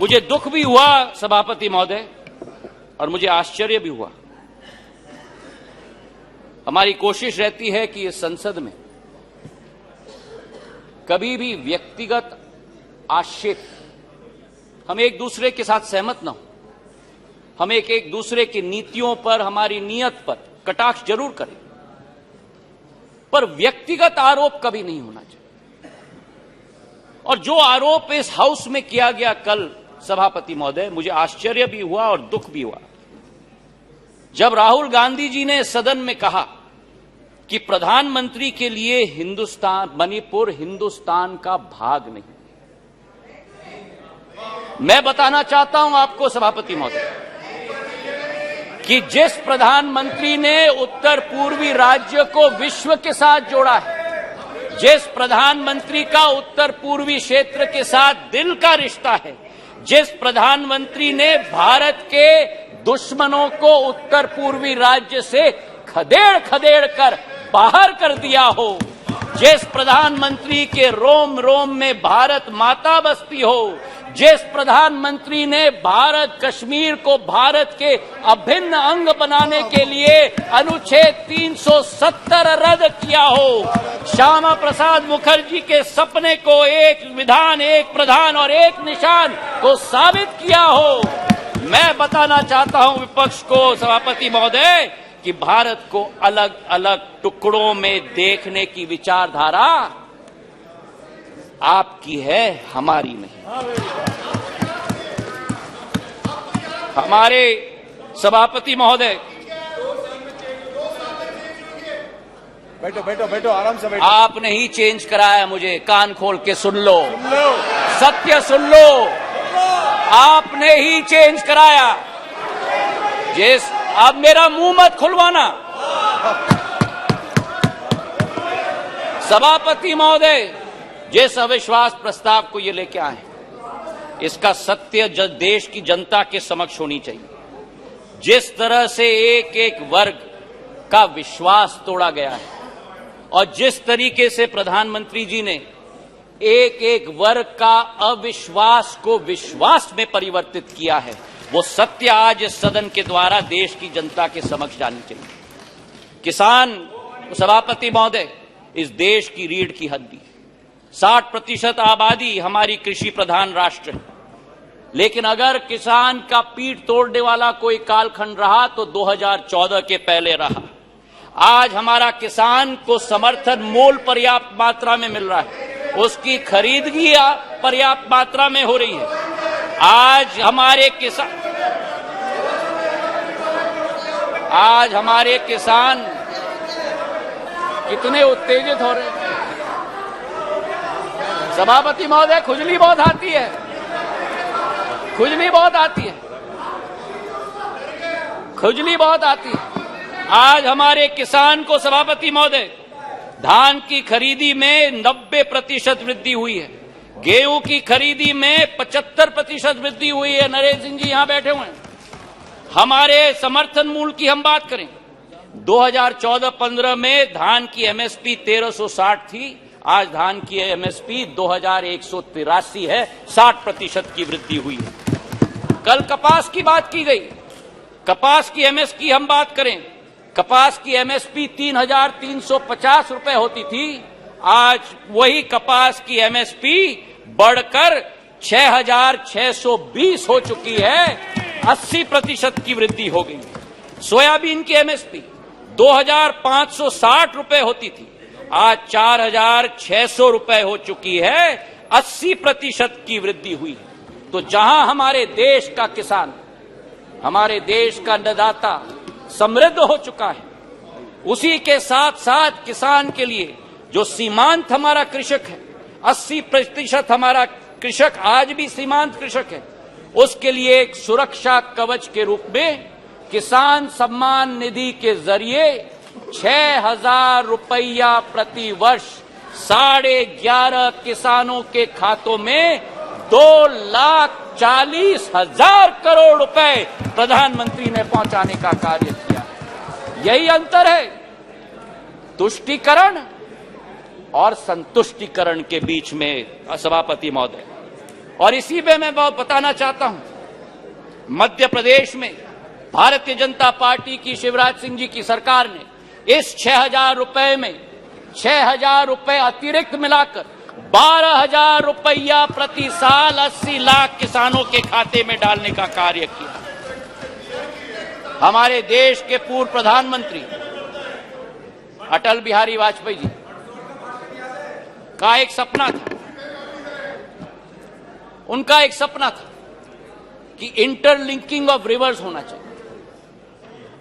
मुझे दुख भी हुआ सभापति महोदय और मुझे आश्चर्य भी हुआ। हमारी कोशिश रहती है कि इस संसद में कभी भी व्यक्तिगत आक्षेप, हम एक दूसरे के साथ सहमत ना हो, हम एक दूसरे की नीतियों पर, हमारी नीयत पर कटाक्ष जरूर करें, पर व्यक्तिगत आरोप कभी नहीं होना चाहिए। और जो आरोप इस हाउस में किया गया कल सभापति महोदय, मुझे आश्चर्य भी हुआ और दुख भी हुआ जब राहुल गांधी जी ने सदन में कहा कि प्रधानमंत्री के लिए मणिपुर हिंदुस्तान का भाग नहीं। मैं बताना चाहता हूं आपको सभापति महोदय कि जिस प्रधानमंत्री ने उत्तर पूर्वी राज्य को विश्व के साथ जोड़ा है, जिस प्रधानमंत्री का उत्तर पूर्वी क्षेत्र के साथ दिल का रिश्ता है, जिस प्रधानमंत्री ने भारत के दुश्मनों को उत्तर पूर्वी राज्य से खदेड़ खदेड़ कर बाहर कर दिया हो, जिस प्रधानमंत्री के रोम रोम में भारत माता बसती हो, जिस प्रधानमंत्री ने भारत कश्मीर को भारत के अभिन्न अंग बनाने के लिए अनुच्छेद 370 रद्द किया हो, श्यामा प्रसाद मुखर्जी के सपने को एक विधान, एक प्रधान और एक निशान को साबित किया हो। मैं बताना चाहता हूं विपक्ष को सभापति महोदय कि भारत को अलग अलग टुकड़ों में देखने की विचारधारा आपकी है, हमारी नहीं। हमारे सभापति महोदय, बैठो बैठो बैठो, आराम से बैठो। आपने ही चेंज कराया, मुझे कान खोल के सुन लो, सत्य सुन लो, आपने ही चेंज कराया। अब मेरा मुंह मत खुलवाना सभापति महोदय। जिस अविश्वास प्रस्ताव को ये लेके आए, इसका सत्य देश की जनता के समक्ष होनी चाहिए। जिस तरह से एक एक वर्ग का विश्वास तोड़ा गया है और जिस तरीके से प्रधानमंत्री जी ने एक एक वर्ग का अविश्वास को विश्वास में परिवर्तित किया है, वो सत्य आज इस सदन के द्वारा देश की जनता के समक्ष जानी चाहिए। किसान सभापति महोदय इस देश की रीढ़ की हड्डी, 60% आबादी हमारी कृषि प्रधान राष्ट्र है, लेकिन अगर किसान का पीठ तोड़ने वाला कोई कालखंड रहा तो 2014 के पहले रहा। आज हमारा किसान को समर्थन मूल्य पर्याप्त मात्रा में मिल रहा है, उसकी खरीदगी पर्याप्त मात्रा में हो रही है। आज हमारे किसान कितने उत्तेजित हो रहे हैं सभापति महोदय, खुजली बहुत आती है, खुजली बहुत आती है, खुजली बहुत आती है। आज हमारे किसान को सभापति महोदय धान की खरीदी में 90% वृद्धि हुई है, गेहूं की खरीदी में 75% वृद्धि हुई है। नरेंद्र सिंह जी यहां बैठे हुए हैं। हमारे समर्थन मूल्य की हम बात करें, 2014-15 में धान की एमएसपी 1360 थी, आज धान की एमएसपी 2183 है, 60% की वृद्धि हुई है। कल कपास की बात की गई, कपास की एमएसपी हम बात करें, कपास की एमएसपी 3350 रुपए होती थी, आज वही कपास की एमएसपी बढ़कर 6620 हो चुकी है, 80% की वृद्धि हो गई। सोयाबीन की एमएसपी 2560 रुपए होती थी, आज 4600 रुपए हो चुकी है, 80% की वृद्धि हुई है। तो जहां हमारे देश का किसान, हमारे देश का अन्नदाता समृद्ध हो चुका है, उसी के साथ साथ किसान के लिए जो सीमांत हमारा कृषक है, 80% हमारा कृषक आज भी सीमांत कृषक है, उसके लिए एक सुरक्षा कवच के रूप में किसान सम्मान निधि के जरिए 6000 रुपया प्रति वर्ष 11.5 किसानों के खातों में 2,40,000 करोड़ रुपए प्रधानमंत्री ने पहुंचाने का कार्य किया। यही अंतर है तुष्टीकरण और संतुष्टीकरण के बीच में सभापति महोदय। और इसी पे मैं बताना चाहता हूं, मध्य प्रदेश में भारतीय जनता पार्टी की शिवराज सिंह जी की सरकार ने इस 6,000 रुपए में 6,000 रुपए अतिरिक्त मिलाकर 12,000 रुपया प्रति साल 80 लाख किसानों के खाते में डालने का कार्य किया। हमारे देश के पूर्व प्रधानमंत्री अटल बिहारी वाजपेयी जी का एक सपना था, उनका एक सपना था कि इंटरलिंकिंग ऑफ रिवर्स होना चाहिए,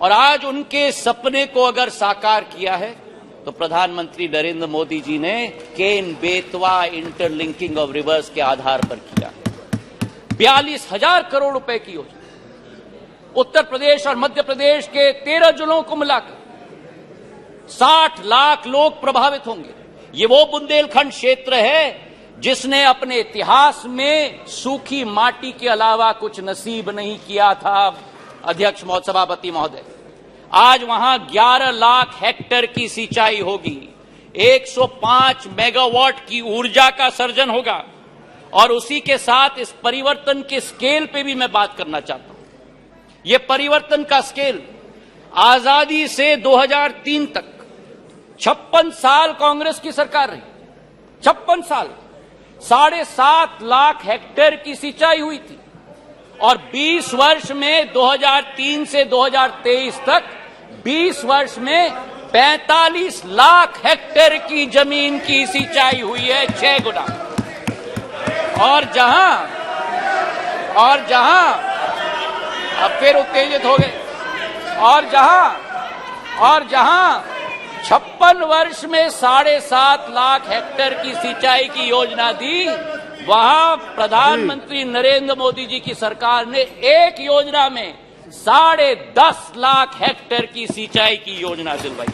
और आज उनके सपने को अगर साकार किया है तो प्रधानमंत्री नरेंद्र मोदी जी ने Ken Betwa interlinking of reverse के आधार पर किया। 42,000 करोड़ रुपए की योजना उत्तर प्रदेश और मध्य प्रदेश के 13 जिलों को मिलाकर 60 लाख लोग प्रभावित होंगे। ये वो बुंदेलखंड क्षेत्र है जिसने अपने इतिहास में सूखी माटी के अलावा कुछ नसीब नहीं किया था। अध्यक्ष सभापति महोदय, आज वहां 11 लाख हेक्टेयर की सिंचाई होगी, 105 मेगावाट की ऊर्जा का सर्जन होगा, और उसी के साथ इस परिवर्तन के स्केल पे भी मैं बात करना चाहता हूं। ये परिवर्तन का स्केल आजादी से 2003 तक 56 साल कांग्रेस की सरकार रही, 56 साल 7.5 लाख हेक्टेयर की सिंचाई हुई थी, और 20 वर्ष में 2003 से 2023 तक 20 वर्ष में 45 लाख हेक्टेयर की जमीन की सिंचाई हुई है, 6 गुना। और जहां अब फिर उत्तेजित हो गए, और जहां 56 वर्ष में 7.5 लाख हेक्टेयर की सिंचाई की योजना दी, वहां प्रधानमंत्री नरेंद्र मोदी जी की सरकार ने एक योजना में 10.5 लाख हेक्टेयर की सिंचाई की योजना दिलवाई।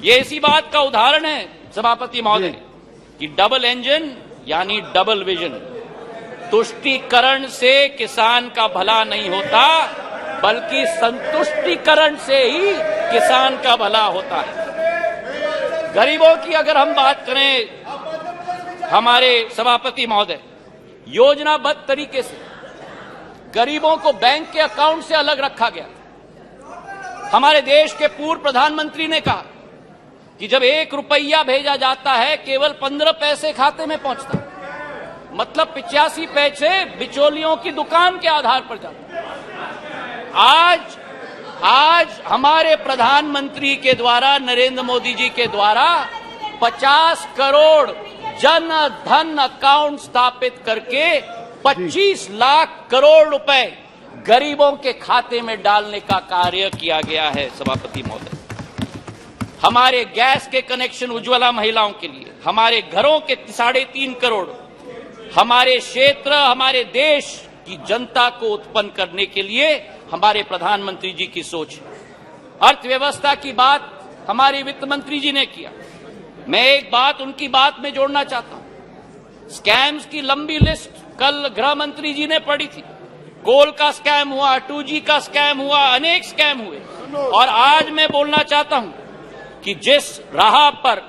ये इसी बात का उदाहरण है सभापति महोदय कि डबल इंजन यानी डबल विजन, तुष्टीकरण से किसान का भला नहीं होता, बल्कि संतुष्टीकरण से ही किसान का भला होता है। गरीबों की अगर हम बात करें हमारे सभापति महोदय, योजनाबद्ध तरीके से गरीबों को बैंक के अकाउंट से अलग रखा गया। हमारे देश के पूर्व प्रधानमंत्री ने कहा कि जब 1 रुपया भेजा जाता है केवल 15 पैसे खाते में पहुंचता है, मतलब 85 पैसे बिचौलियों की दुकान के आधार पर जाता है। आज हमारे प्रधानमंत्री के द्वारा, नरेंद्र मोदी जी के द्वारा 50 करोड़ जन धन अकाउंट स्थापित करके 25 लाख करोड़ रुपए गरीबों के खाते में डालने का कार्य किया गया है। सभापति महोदय, हमारे गैस के कनेक्शन उज्ज्वला महिलाओं के लिए, हमारे घरों के 3.5 करोड़, हमारे क्षेत्र, हमारे देश की जनता को उत्पन्न करने के लिए हमारे प्रधानमंत्री जी की सोच। अर्थव्यवस्था की बात हमारे वित्त मंत्री जी ने किया। मैं एक बात उनकी बात में जोड़ना चाहता हूं। स्कैम्स की लंबी लिस्ट कल गृह मंत्री जी ने पढ़ी थी। कोल का स्कैम हुआ, 2G का स्कैम हुआ, अनेक स्कैम हुए, और आज मैं बोलना चाहता हूं कि जिस राह पर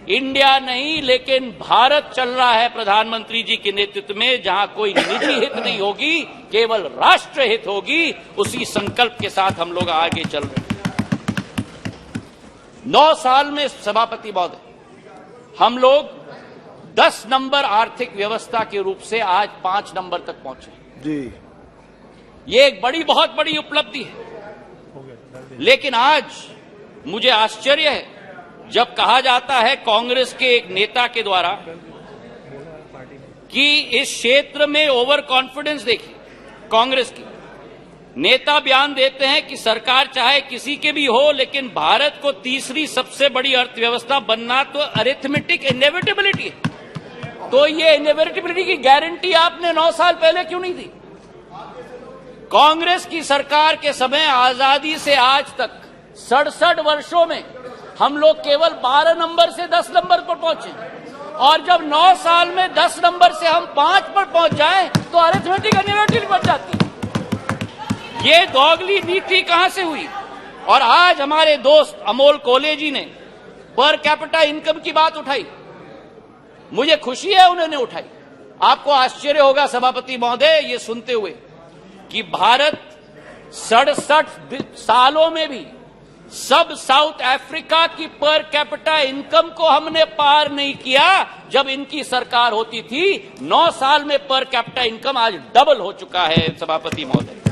इंडिया नहीं लेकिन भारत चल रहा है प्रधानमंत्री जी के नेतृत्व में, जहां कोई निजी हित नहीं होगी, केवल राष्ट्र हित होगी, उसी संकल्प के साथ हम लोग आगे चल रहे हैं। 9 साल में सभापति महोदय हम लोग 10 नंबर आर्थिक व्यवस्था के रूप से आज 5 नंबर तक पहुंचे जी। ये एक बहुत बड़ी उपलब्धि है। लेकिन आज मुझे आश्चर्य है जब कहा जाता है कांग्रेस के एक नेता के द्वारा कि इस क्षेत्र में ओवर कॉन्फिडेंस देखिए कांग्रेस की। नेता बयान देते हैं कि सरकार चाहे किसी के भी हो, लेकिन भारत को तीसरी सबसे बड़ी अर्थव्यवस्था बनना तो अरिथमेटिक इनएविटेबिलिटी है। तो ये इनएविटेबिलिटी की गारंटी आपने 9 साल पहले क्यों नहीं दी? कांग्रेस की सरकार के समय आजादी से आज तक 67 वर्षों में हम लोग केवल 12 नंबर से 10 नंबर पर पहुंचे, और जब 9 साल में 10 नंबर से हम 5 पर पहुंच जाएं तो अरिथमेटिक इनएविटेबिलिटी बन जाती है। ये दोगली नीति कहां से हुई? और आज हमारे दोस्त अमोल कोले जी ने पर कैपिटा इनकम की बात उठाई। मुझे खुशी है उन्होंने उठाई। आपको आश्चर्य होगा सभापति महोदय ये सुनते हुए कि भारत 67 सालों में भी सब साउथ अफ्रीका की पर कैपिटा इनकम को हमने पार नहीं किया। जब इनकी सरकार होती थी 9 साल में पर कैपिटा इनकम आज डबल हो चुका है सभापति महोदय।